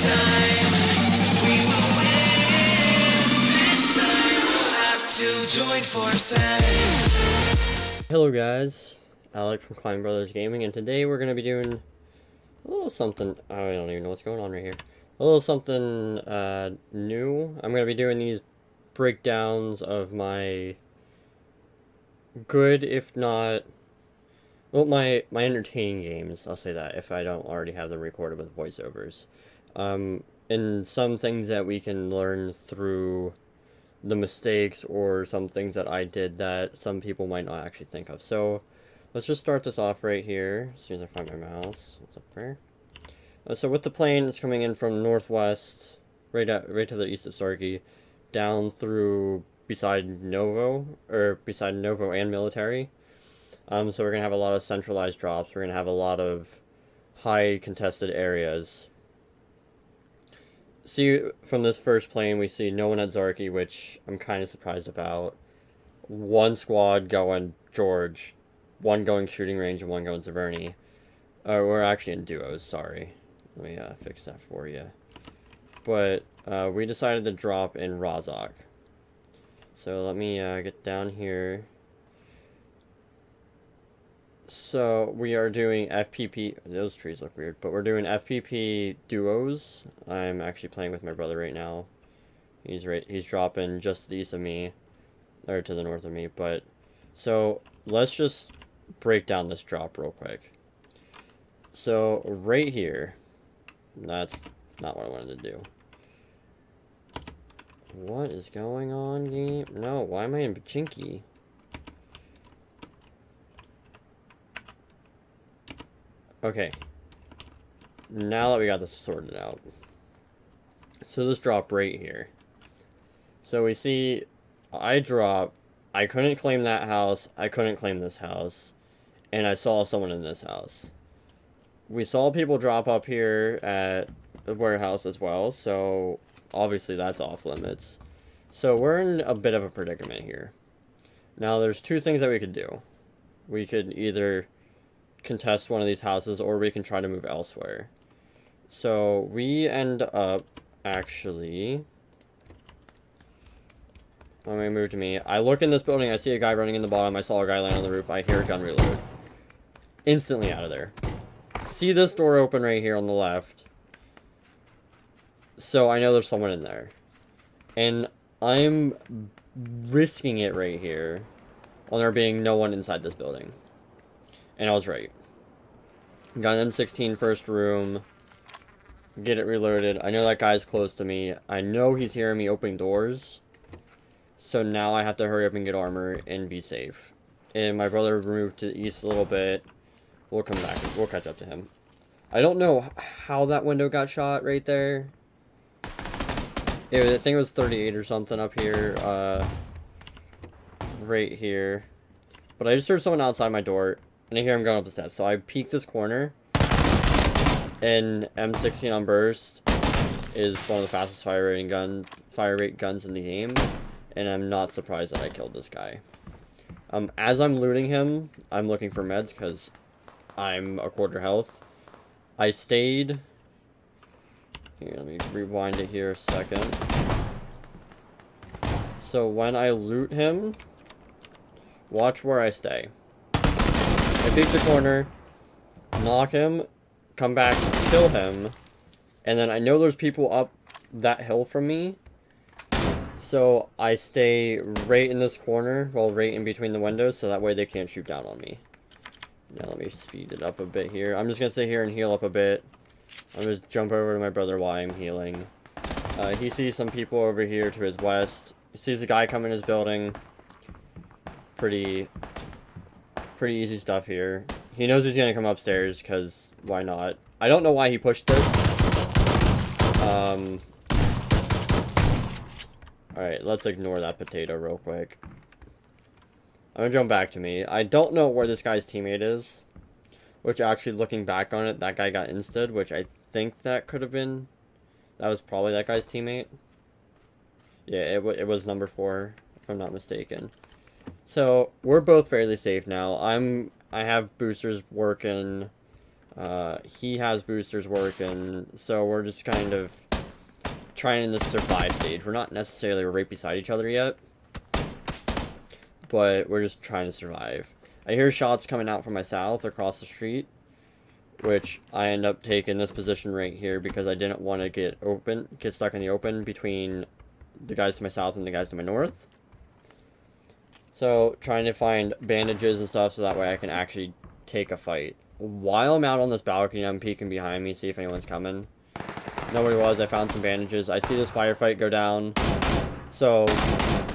time. We will win. This time we'll have to join forces. Hello guys, Alex from Klein Brothers Gaming, and today we're going to be doing a little something. I don't even know what's going on right here. A little something new. I'm going to be doing these breakdowns of my good, if not, well, my entertaining games. I'll say that, if I don't already have them recorded with voiceovers. And some things that we can learn through the mistakes or some things that I did that some people might not actually think of. So let's just start this off right here as soon as I find my mouse. It's up there. So with the plane, it's coming in from northwest, right to the east of Sarki, down through beside Novo and military. So we're gonna have a lot of centralized drops. We're gonna have a lot of high contested areas. See, from this first plane, we see no one at Zarki, which I'm kind of surprised about. One squad going George, one going shooting range, and one going Zaverny. We're actually in duos, sorry. Let me fix that for you. But we decided to drop in Rozhok. So let me get down here. So we are doing FPP. Those trees look weird, but we're doing FPP duos. I'm actually playing with my brother right now. He's dropping just to the east of me, or to the north of me. But so let's just break down this drop real quick. So right here, that's not what I wanted to do. What is going on, game? No, why am I in Pachinki? Okay, now that we got this sorted out, so this drop right here. So we see, I couldn't claim that house, I couldn't claim this house, and I saw someone in this house. We saw people drop up here at the warehouse as well, so obviously that's off limits. So we're in a bit of a predicament here. Now there's two things that we could do. We could either contest one of these houses, or we can try to move elsewhere. So we end up actually, when we move to me, I look in this building, I see a guy running in the bottom, I saw a guy land on the roof, I hear a gun reload. Instantly out of there. See this door open right here on the left. So I know there's someone in there. And I'm risking it right here on there being no one inside this building. And I was right. Got an M16 first room. Get it reloaded. I know that guy's close to me. I know he's hearing me opening doors. So now I have to hurry up and get armor and be safe. And my brother moved to the east a little bit. We'll come back. We'll catch up to him. I don't know how that window got shot right there. I think it was 38 or something up here. Right here. But I just heard someone outside my door. And I hear him going up the steps. So I peek this corner. And M16 on burst is one of the fastest fire rate guns in the game. And I'm not surprised that I killed this guy. As I'm looting him, I'm looking for meds because I'm a quarter health. I stayed. Here, let me rewind it here a second. So when I loot him, watch where I stay. I peek the corner, knock him, come back, kill him, and then I know there's people up that hill from me, so I stay right in this corner, well, right in between the windows, so that way they can't shoot down on me. Now let me speed it up a bit here. I'm just going to stay here and heal up a bit. I'm just jump over to my brother while I'm healing. He sees some people over here to his west. He sees a guy come in his building. Pretty easy stuff here. He knows he's gonna come upstairs, because why not? I don't know why he pushed this. Alright, let's ignore that potato real quick. I'm gonna jump back to me. I don't know where this guy's teammate is. Which, actually, looking back on it, that guy got insta'd, which I think that could have been... That was probably that guy's teammate. Yeah, it was number 4, if I'm not mistaken. So, we're both fairly safe now. I have boosters working. He has boosters working, so we're just kind of trying in the survive stage. We're not necessarily right beside each other yet, but we're just trying to survive. I hear shots coming out from my south across the street, which I end up taking this position right here because I didn't want to get stuck in the open between the guys to my south and the guys to my north. So, trying to find bandages and stuff so that way I can actually take a fight. While I'm out on this balcony, I'm peeking behind me, see if anyone's coming. Nobody was. I found some bandages. I see this firefight go down. So,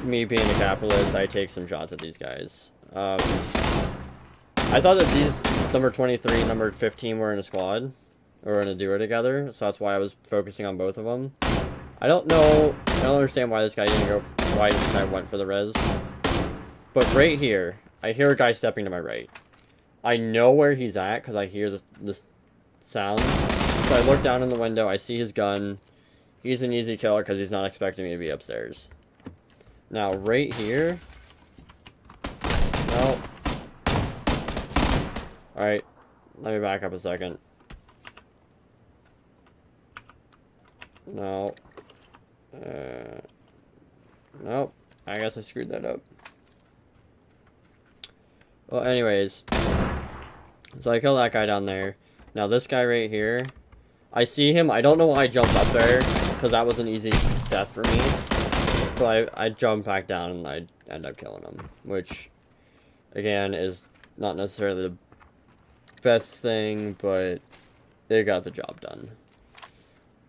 me being a capitalist, I take some shots at these guys. I thought that these number 23 and number 15 were in a squad, or in a duo together, so that's why I was focusing on both of them. I don't know, I don't understand why this guy didn't go, why this guy went for the res. But right here, I hear a guy stepping to my right. I know where he's at, because I hear this sound. So I look down in the window, I see his gun. He's an easy killer, because he's not expecting me to be upstairs. Now, right here... No. Alright, let me back up a second. No. Nope. I guess I screwed that up. Well, anyways. So I killed that guy down there. Now this guy right here. I see him. I don't know why I jumped up there, because that was an easy death for me. But I jumped back down and I end up killing him. Which, again, is not necessarily the best thing, but it got the job done.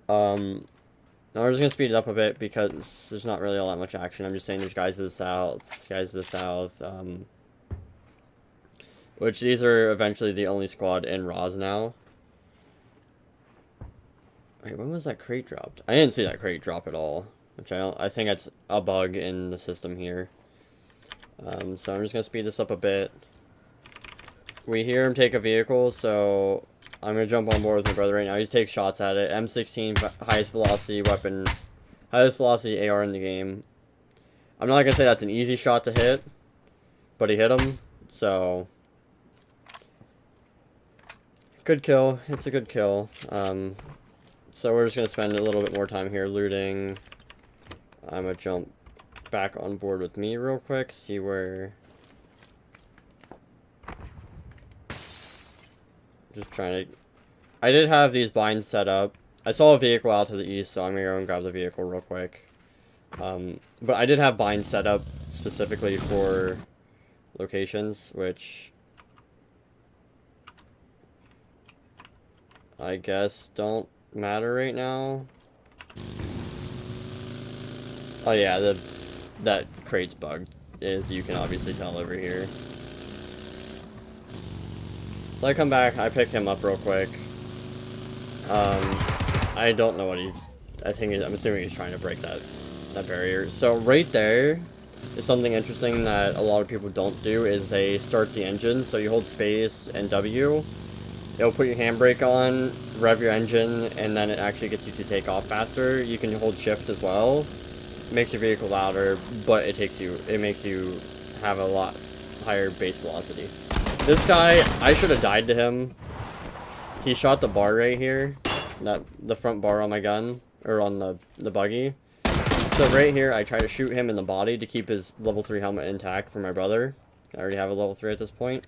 Now we're just gonna speed it up a bit because there's not really all that much action. I'm just saying there's guys to the south, which these are eventually the only squad in Roz now. Wait, when was that crate dropped? I didn't see that crate drop at all, which I think that's a bug in the system here. So I'm just gonna speed this up a bit. We hear him take a vehicle, so I'm going to jump on board with my brother right now. He takes shots at it. M16, highest velocity weapon, highest velocity AR in the game. I'm not going to say that's an easy shot to hit, but he hit him, so... Good kill. It's a good kill. So we're just going to spend a little bit more time here looting. I'm going to jump back on board with me real quick, see where... Just trying to... I did have these blinds set up. I saw a vehicle out to the east, so I'm going to go and grab the vehicle real quick. But I did have blinds set up specifically for locations, which... I guess don't matter right now. Oh yeah, that crate's bugged, as you can obviously tell over here. So I come back, I pick him up real quick. I don't know what he's... I'm assuming he's trying to break that barrier. So right there is something interesting that a lot of people don't do, is they start the engine. So you hold space and W. It'll put your handbrake on, rev your engine, and then it actually gets you to take off faster. You can hold shift as well. It makes your vehicle louder, but it makes you have a lot higher base velocity. This guy, I should have died to him. He shot the bar right here. The front bar on my gun, or on the buggy. So right here, I try to shoot him in the body to keep his level 3 helmet intact for my brother. I already have a level 3 at this point.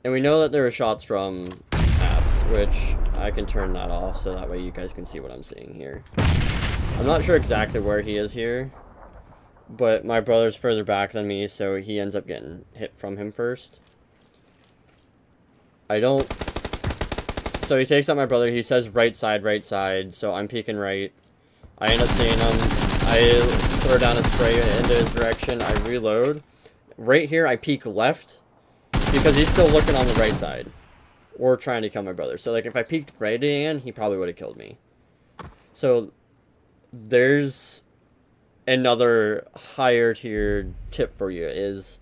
And we know that there are shots from apps, which I can turn that off so that way you guys can see what I'm seeing here. I'm not sure exactly where he is here. But my brother's further back than me, so he ends up getting hit from him first. So he takes out my brother, he says right side, so I'm peeking right. I end up seeing him, I throw down a spray into his direction, I reload. Right here, I peek left, because he's still looking on the right side. Or trying to kill my brother. So like, if I peeked right again, he probably would have killed me. So, there's... another higher tier tip for you is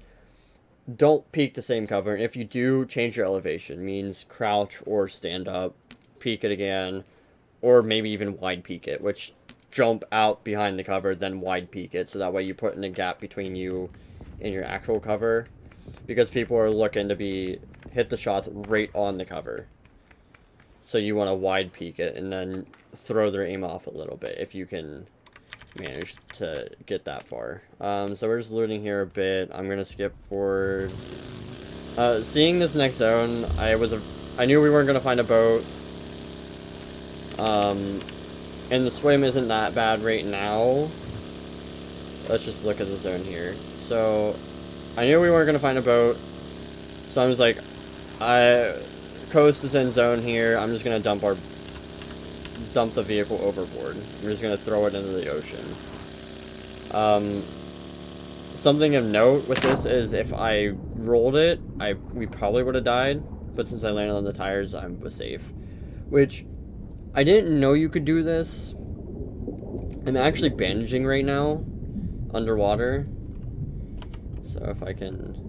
don't peek the same cover. And if you do, change your elevation. Means crouch or stand up, peek it again, or maybe even wide peek it, which jump out behind the cover, then wide peek it, so that way you put in a gap between you and your actual cover. because people are looking to hit the shots right on the cover. So you want to wide peek it and then throw their aim off a little bit if you can manage to get that far. So we're just looting here a bit. I'm gonna skip forward. Seeing this next zone, I knew we weren't gonna find a boat. And the swim isn't that bad right now. Let's just look at the zone here. So I knew we weren't gonna find a boat. So I'm just like, coast is in zone here. I'm just gonna dump the vehicle overboard. I'm just gonna throw it into the ocean. Something of note with this is if I rolled it, we probably would have died. But since I landed on the tires, I was safe. Which, I didn't know you could do this. I'm actually bandaging right now, underwater. So if I can...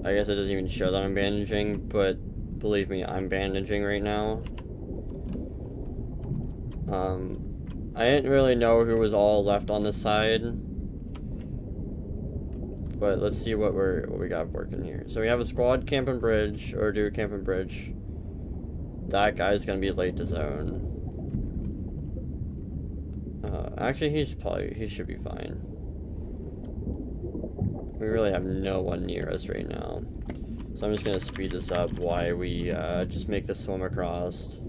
I guess it doesn't even show that I'm bandaging, but believe me, I'm bandaging right now. I didn't really know who was all left on this side. But let's see what we got working here. So we have a squad camping bridge, or do a camping bridge. That guy's gonna be late to zone. Actually, he should be fine. We really have no one near us right now. So I'm just gonna speed this up while we just make the swim across.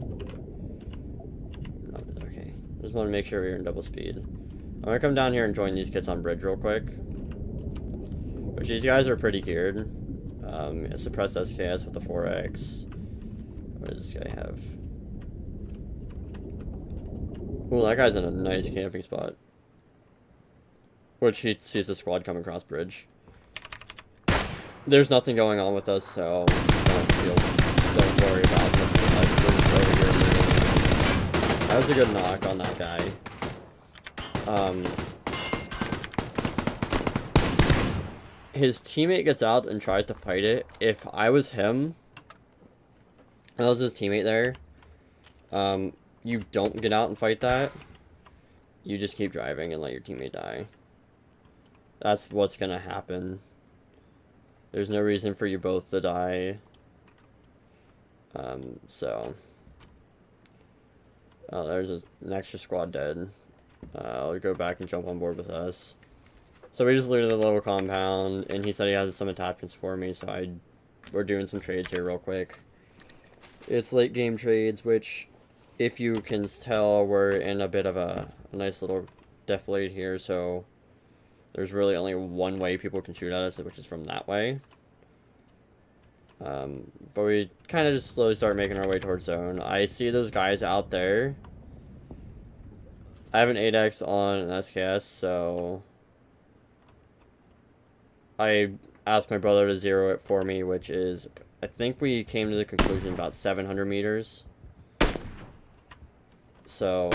Okay, just want to make sure we're in double speed. I'm gonna come down here and join these kids on bridge real quick. Which these guys are pretty geared. Suppressed SKS with the 4X. What does this guy have? Ooh, that guy's in a nice camping spot. Which he sees the squad come across bridge. There's nothing going on with us, so don't worry about this. That was a good knock on that guy. His teammate gets out and tries to fight it. If I was him, and I was his teammate there, you don't get out and fight that. You just keep driving and let your teammate die. That's what's gonna happen. There's no reason for you both to die. So. Oh, there's an extra squad dead. I'll go back and jump on board with us. So we just looted the little compound, and he said he had some attachments for me, so we're doing some trades here real quick. It's late game trades, which, if you can tell, we're in a bit of a nice little defilade here, so there's really only one way people can shoot at us, which is from that way. But we kind of just slowly start making our way towards zone. I see those guys out there. I have an 8X on an SKS, so I asked my brother to zero it for me, which is, I think we came to the conclusion about 700 meters. So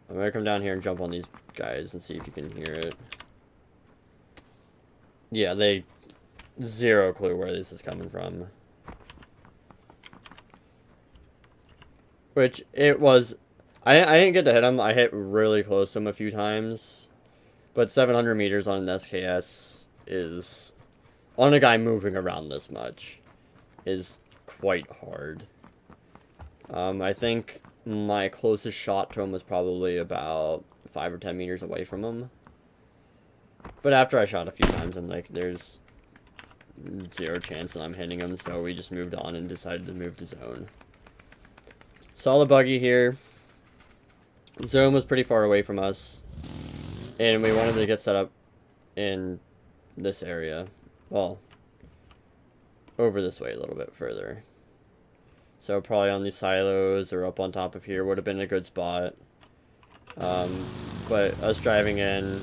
I'm gonna come down here and jump on these guys and see if you can hear it. Yeah, they zero clue where this is coming from. Which it was, I didn't get to hit him. I hit really close to him a few times, but 700 meters on an SKS is, on a guy moving around this much, is quite hard. I think my closest shot to him was probably about 5 or 10 meters away from him. But after I shot a few times, I'm like, there's zero chance that I'm hitting him, so we just moved on and decided to move to zone. Saw the buggy here. Zone was pretty far away from us, and we wanted to get set up in this area. Well, over this way a little bit further. So probably on these silos or up on top of here would have been a good spot. But us driving in,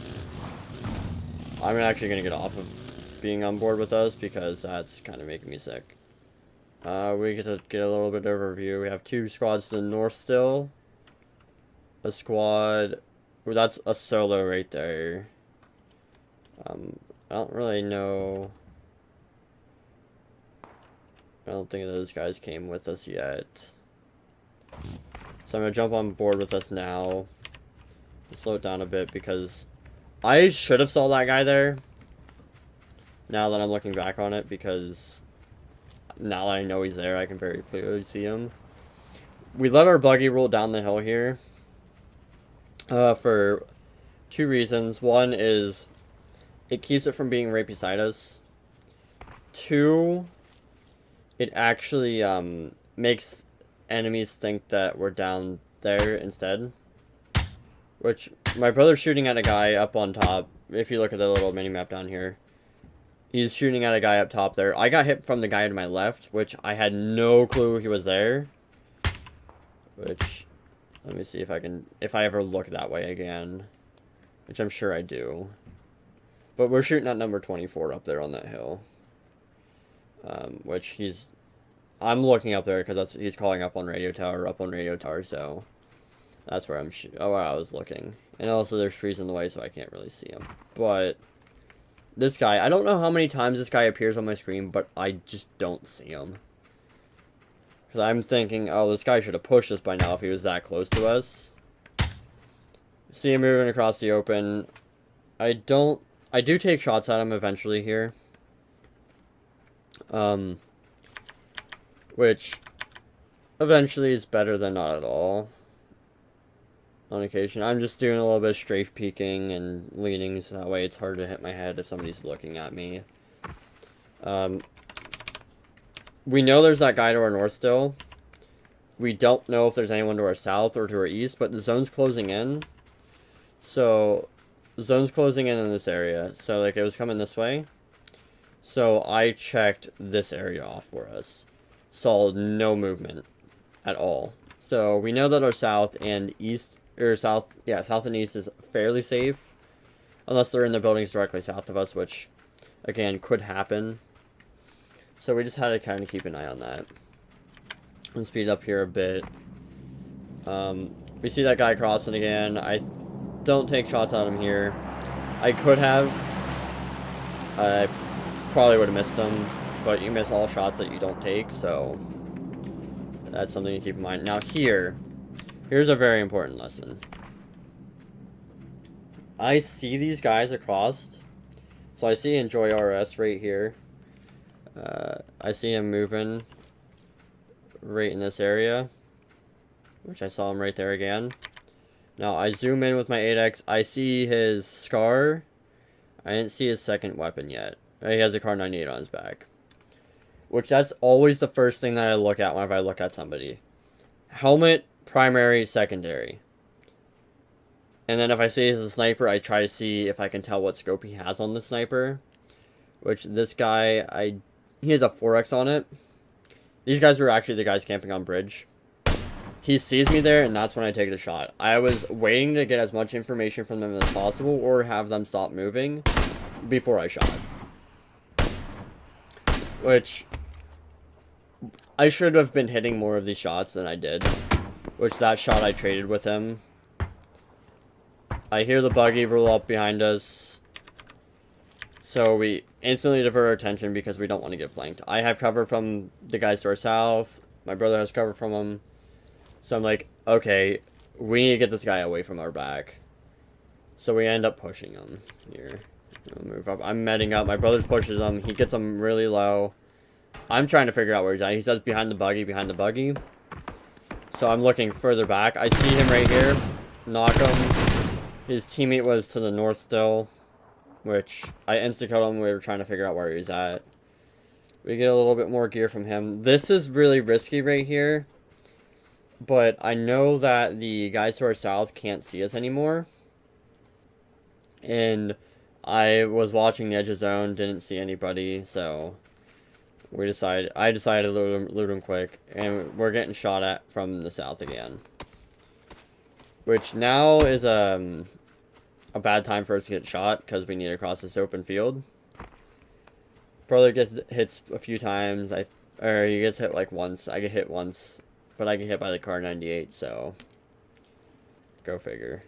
I'm actually going to get off of being on board with us because that's kind of making me sick. We get to get a little bit of a review. We have 2 squads to the north still. A squad, well, that's a solo right there. I don't really know. I don't think those guys came with us yet. So I'm going to jump on board with us now. Slow it down a bit because I should have saw that guy there. now that I'm looking back on it, because now that I know he's there, I can very clearly see him. We let our buggy roll down the hill here for two reasons. One is it keeps it from being right beside us. Two, it actually makes enemies think that we're down there instead. Which, my brother's shooting at a guy up on top. If you look at the little mini-map down here, he's shooting at a guy up top there. I got hit from the guy to my left, which I had no clue he was there. Which, let me see if I ever look that way again. Which I'm sure I do. But we're shooting at number 24 up there on that hill. Which I'm looking up there because he's calling up on radio tower, so that's where where I was looking. And also there's trees in the way, so I can't really see him. But this guy, I don't know how many times this guy appears on my screen, but I just don't see him. Because I'm thinking, oh, this guy should have pushed us by now if he was that close to us. See him moving across the open. I do take shots at him eventually here. Which eventually is better than not at all. On occasion, I'm just doing a little bit of strafe peeking and leaning, so that way it's hard to hit my head if somebody's looking at me. We know there's that guy to our north still. We don't know if there's anyone to our south or to our east, but the zone's closing in. So, the zone's closing in this area. So, like, it was coming this way. So, I checked this area off for us. Saw no movement at all. So, we know that our south and east, or south and east is fairly safe. Unless they're in the buildings directly south of us, which, again, could happen. So we just had to kind of keep an eye on that. And speed up here a bit. We see that guy crossing again. I don't take shots at him here. I could have. I probably would have missed him. But you miss all shots that you don't take, so that's something to keep in mind. Now here's a very important lesson. I see these guys across. So I see Enjoy RS right here. I see him moving right in this area, which I saw him right there again. Now I zoom in with my 8X. I see his scar. I didn't see his second weapon yet. He has a Kar 98 on his back, which that's always the first thing that I look at whenever I look at somebody. Helmet, primary, secondary. And then if I see he's a sniper, I try to see if I can tell what scope he has on the sniper. Which this guy, he has a 4X on it. These guys were actually the guys camping on bridge. He sees me there, and that's when I take the shot. I was waiting to get as much information from them as possible, or have them stop moving before I shot. Which, I should have been hitting more of these shots than I did. Which, that shot I traded with him. I hear the buggy roll up behind us. So we instantly divert our attention because we don't want to get flanked. I have cover from the guys to our south. My brother has cover from him. So I'm like, okay, we need to get this guy away from our back. So we end up pushing him here. I'll move up. I'm medding up. My brother pushes him. He gets him really low. I'm trying to figure out where he's at. He says behind the buggy. So I'm looking further back. I see him right here. Knock him. His teammate was to the north still, which I insta-killed him. We were trying to figure out where he's at. We get a little bit more gear from him. This is really risky right here, but I know that the guys to our south can't see us anymore. And I was watching the edge of zone, didn't see anybody, so I decided to loot him quick, and we're getting shot at from the south again. Which now is a bad time for us to get shot, because we need to cross this open field. Brother gets hits a few times, or he gets hit like once. I get hit once, but I get hit by the Kar 98, so go figure.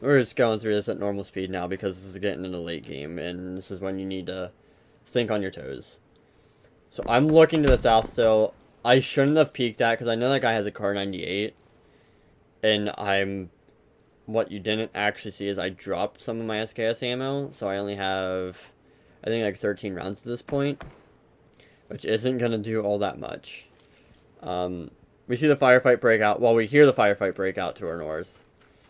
We're just going through this at normal speed now because this is getting in a late game, and this is when you need to think on your toes. So I'm looking to the south still. I shouldn't have peeked at, because I know that guy has a Kar 98, and I'm what you didn't actually see is I dropped some of my SKS ammo, so I only have, I think, like 13 rounds at this point, which isn't going to do all that much. We see the firefight break out, well, we hear the firefight break out to our north,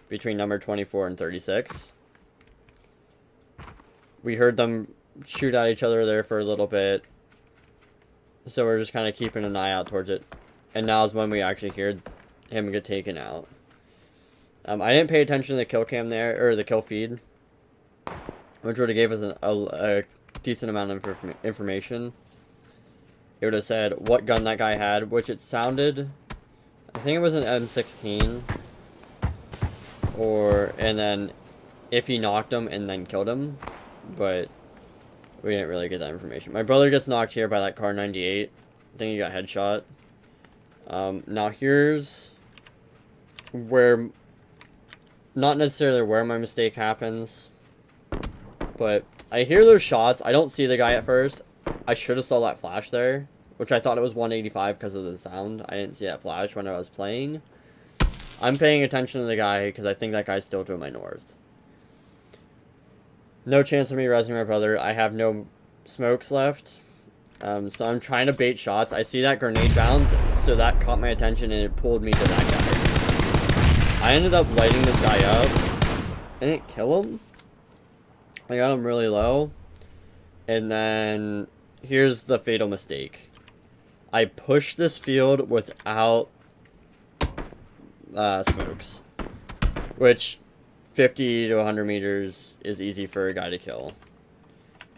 between number 24 and 36. We heard them shoot at each other there for a little bit, so we're just kind of keeping an eye out towards it. And now is when we actually hear him get taken out. I didn't pay attention to the kill cam there, or the kill feed, which would have gave us a decent amount of information. It would have said what gun that guy had, which it sounded, I think it was an M16, and then if he knocked him and then killed him, but we didn't really get that information. My brother gets knocked here by that car 98. I think he got headshot. Now here's where, not necessarily where my mistake happens, but I hear those shots. I don't see the guy at first. I should have saw that flash there, which I thought it was 185 because of the sound. I didn't see that flash when I was playing. I'm paying attention to the guy because I think that guy's still to my north. No chance of me resing my brother. I have no smokes left. So I'm trying to bait shots. I see that grenade bounce, so that caught my attention and it pulled me to that guy. I ended up lighting this guy up. I didn't kill him. I got him really low. And then here's the fatal mistake. I pushed this field without smokes, which 50 to 100 meters is easy for a guy to kill.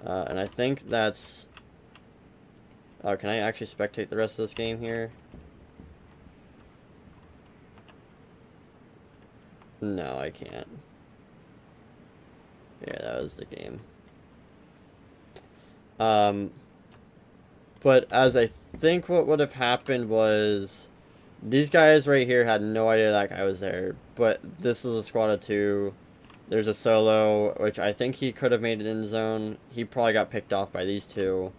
And I think that's... Oh, can I actually spectate the rest of this game here? No, I can't. Yeah, that was the game. But as I think what would have happened was... These guys right here had no idea that guy was there. But this is a squad of 2. There's a solo, which I think he could have made it in zone. He probably got picked off by these 2.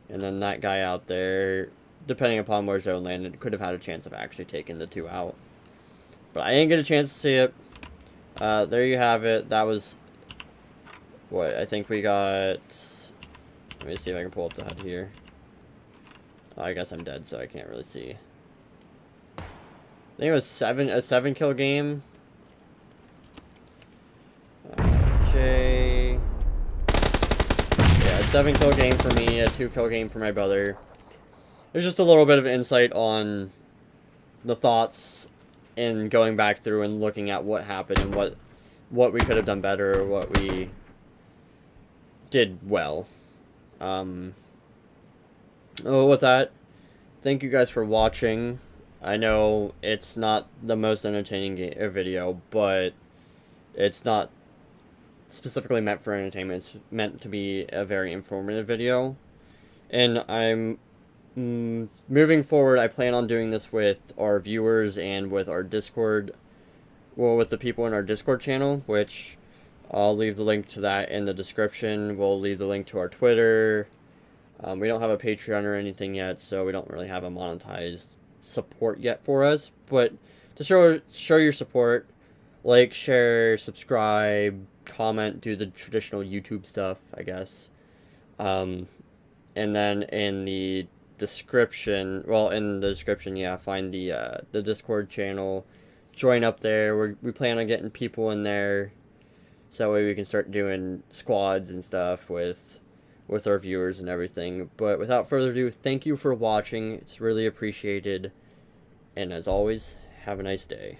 And then that guy out there, depending upon where zone landed, could have had a chance of actually taking the 2 out. But I didn't get a chance to see it. There you have it. That was... What, I think we got... Let me see if I can pull up the HUD here. Oh, I guess I'm dead, so I can't really see. I think it was a 7 kill game. J. Yeah, a 7 kill game for me, a 2 kill game for my brother. There's just a little bit of insight on the thoughts and going back through and looking at what happened and what we could have done better, or what we did well. With that, thank you guys for watching. I know it's not the most entertaining video, but it's not specifically meant for entertainment. It's meant to be a very informative video. And I'm moving forward, I plan on doing this with our viewers and with our Discord, well, with the people in our Discord channel, which I'll leave the link to that in the description. We'll leave the link to our Twitter. We don't have a Patreon or anything yet, so we don't really have a monetized support yet for us. But to show your support, like, share, subscribe, comment, do the traditional YouTube stuff, I guess. And then in the description, yeah, find the Discord channel, join up there. We plan on getting people in there, so that way we can start doing squads and stuff with our viewers and everything. But without further ado, thank you for watching. It's really appreciated. And as always, have a nice day.